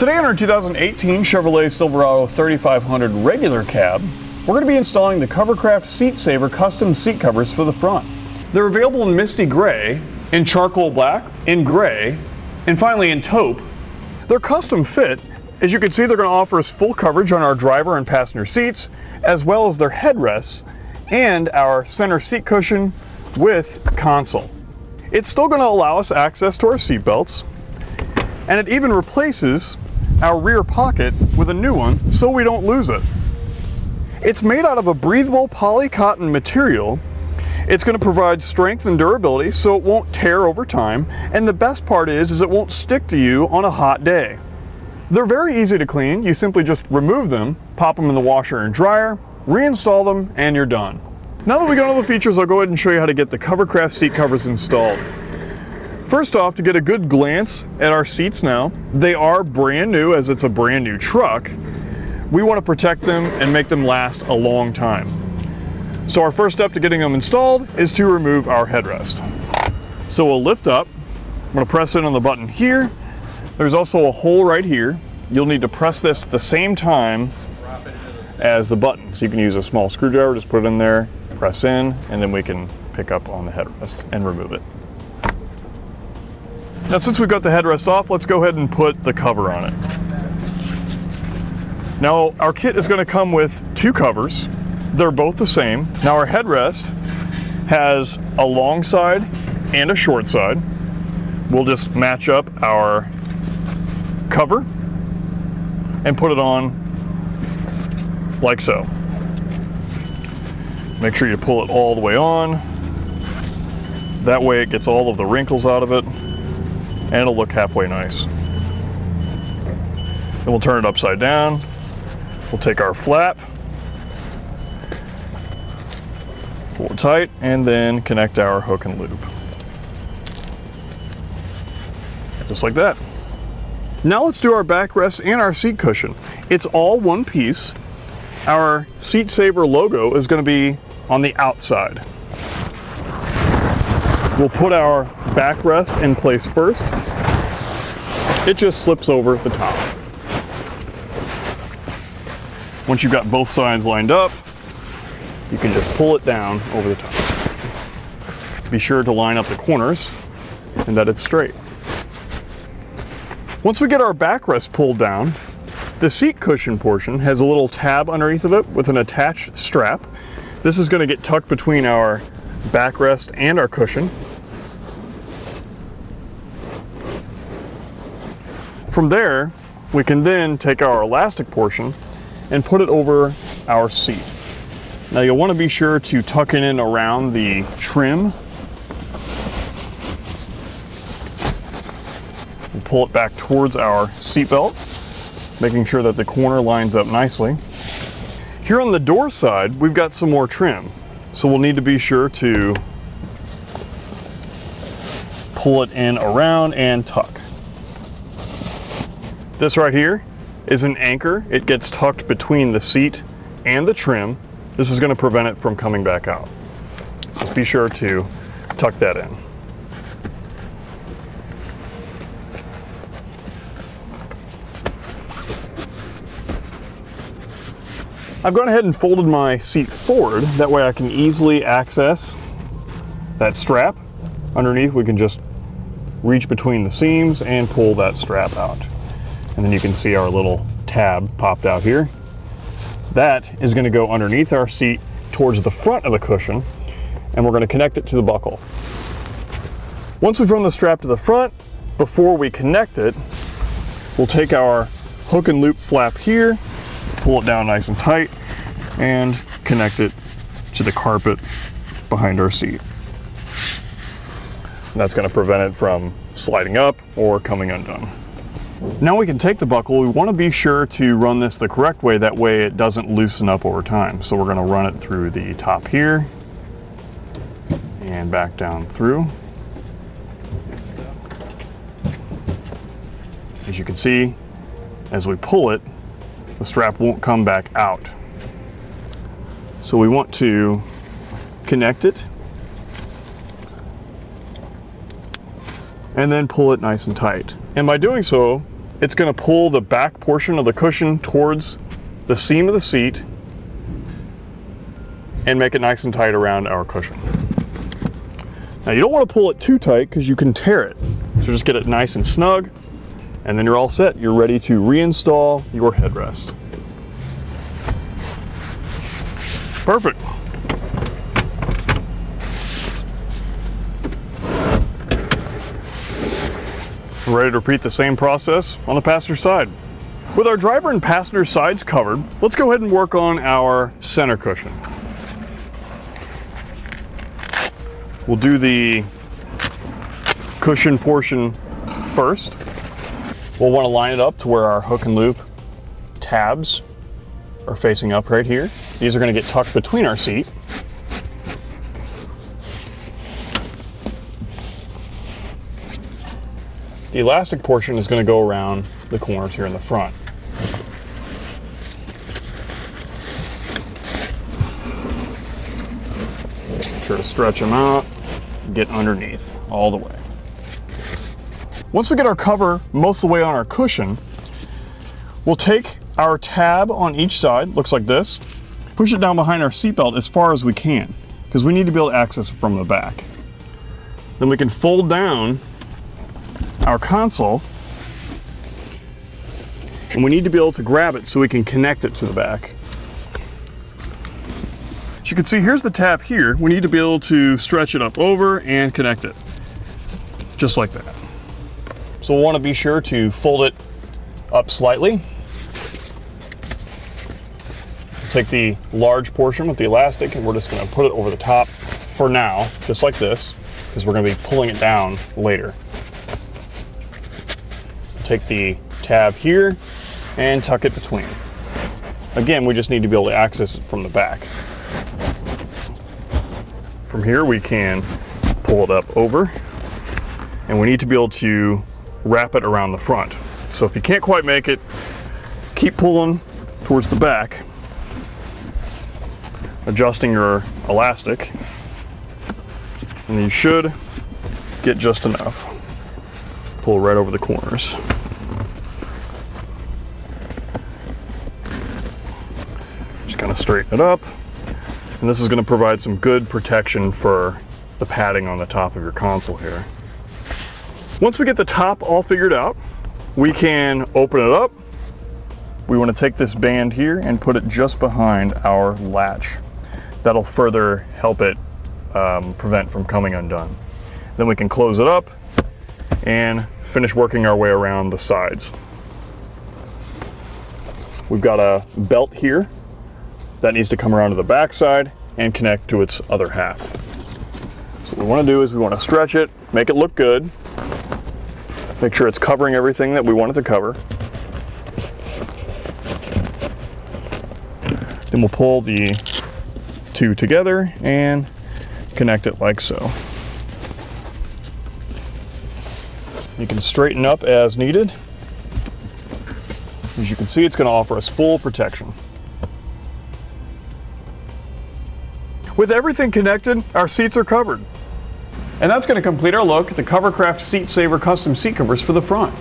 Today on our 2018 Chevrolet Silverado 3500 regular cab, we're going to be installing the Covercraft SeatSaver custom seat covers for the front. They're available in Misty Gray, in Charcoal Black, in Gray, and finally in Taupe. They're custom fit. As you can see, they're going to offer us full coverage on our driver and passenger seats, as well as their headrests and our center seat cushion with console. It's still going to allow us access to our seat belts, and it even replaces our rear pocket with a new one so we don't lose it. It's made out of a breathable poly cotton material. It's going to provide strength and durability so it won't tear over time, and the best part is it won't stick to you on a hot day. They're very easy to clean. You simply just remove them, pop them in the washer and dryer, reinstall them, and you're done. Now that we got all the features, I'll go ahead and show you how to get the Covercraft seat covers installed. First off, to get a good glance at our seats now, they are brand new as it's a brand new truck. We want to protect them and make them last a long time. So our first step to getting them installed is to remove our headrest. So we'll lift up. I'm going to press in on the button here. There's also a hole right here. You'll need to press this at the same time as the button. So you can use a small screwdriver, just put it in there, press in, and then we can pick up on the headrest and remove it. Now since we've got the headrest off, let's go ahead and put the cover on it. Now our kit is going to come with two covers. They're both the same. Now our headrest has a long side and a short side. We'll just match up our cover and put it on like so. Make sure you pull it all the way on. That way it gets all of the wrinkles out of it, and it'll look halfway nice. Then we'll turn it upside down. We'll take our flap, pull it tight, and then connect our hook and loop. Just like that. Now let's do our backrest and our seat cushion. It's all one piece. Our SeatSaver logo is going to be on the outside. We'll put our backrest in place first. It just slips over the top. Once you've got both sides lined up, you can just pull it down over the top. Be sure to line up the corners and that it's straight. Once we get our backrest pulled down, the seat cushion portion has a little tab underneath of it with an attached strap. This is going to get tucked between our backrest and our cushion. From there, we can then take our elastic portion and put it over our seat. Now you'll want to be sure to tuck it in around the trim. And pull it back towards our seat belt, making sure that the corner lines up nicely. Here on the door side, we've got some more trim. So we'll need to be sure to pull it in around and tuck. This right here is an anchor. It gets tucked between the seat and the trim. This is going to prevent it from coming back out. So just be sure to tuck that in. I've gone ahead and folded my seat forward. That way I can easily access that strap. Underneath we can just reach between the seams and pull that strap out. And then you can see our little tab popped out here. That is going to go underneath our seat towards the front of the cushion, and we're going to connect it to the buckle. Once we've run the strap to the front, before we connect it, we'll take our hook and loop flap here, pull it down nice and tight, and connect it to the carpet behind our seat. And that's going to prevent it from sliding up or coming undone. Now we can take the buckle. We want to be sure to run this the correct way, that way it doesn't loosen up over time. So we're going to run it through the top here and back down through. As you can see, as we pull it, the strap won't come back out. So we want to connect it and then pull it nice and tight. And by doing so, it's going to pull the back portion of the cushion towards the seam of the seat and make it nice and tight around our cushion. Now you don't want to pull it too tight because you can tear it. So just get it nice and snug, and then you're all set. You're ready to reinstall your headrest. Perfect. We're ready to repeat the same process on the passenger side. With our driver and passenger sides covered, let's go ahead and work on our center cushion. We'll do the cushion portion first. We'll want to line it up to where our hook and loop tabs are facing up right here. These are going to get tucked between our seat. The elastic portion is going to go around the corners here in the front. Make sure to stretch them out, get underneath all the way. Once we get our cover most of the way on our cushion, we'll take our tab on each side, looks like this, push it down behind our seatbelt as far as we can, because we need to be able to access it from the back. Then we can fold down our console, and we need to be able to grab it so we can connect it to the back. As you can see, here's the tab here. We need to be able to stretch it up over and connect it, just like that. So we'll want to be sure to fold it up slightly. Take the large portion with the elastic and we're just going to put it over the top for now, just like this, because we're going to be pulling it down later. Take the tab here and tuck it between. Again, we just need to be able to access it from the back. From here we can pull it up over, and we need to be able to wrap it around the front. So if you can't quite make it, keep pulling towards the back, adjusting your elastic, and you should get just enough. Pull right over the corners. Just kind of straighten it up, and this is going to provide some good protection for the padding on the top of your console here. Once we get the top all figured out, we can open it up. We want to take this band here and put it just behind our latch. That'll further help it prevent from coming undone. Then we can close it up and finish working our way around the sides. We've got a belt here that needs to come around to the back side and connect to its other half. So what we want to do is we want to stretch it, make it look good, make sure it's covering everything that we want it to cover. Then we'll pull the two together and connect it like so. You can straighten up as needed. As you can see, it's going to offer us full protection. With everything connected, our seats are covered. And that's going to complete our look at the Covercraft SeatSaver custom seat covers for the front.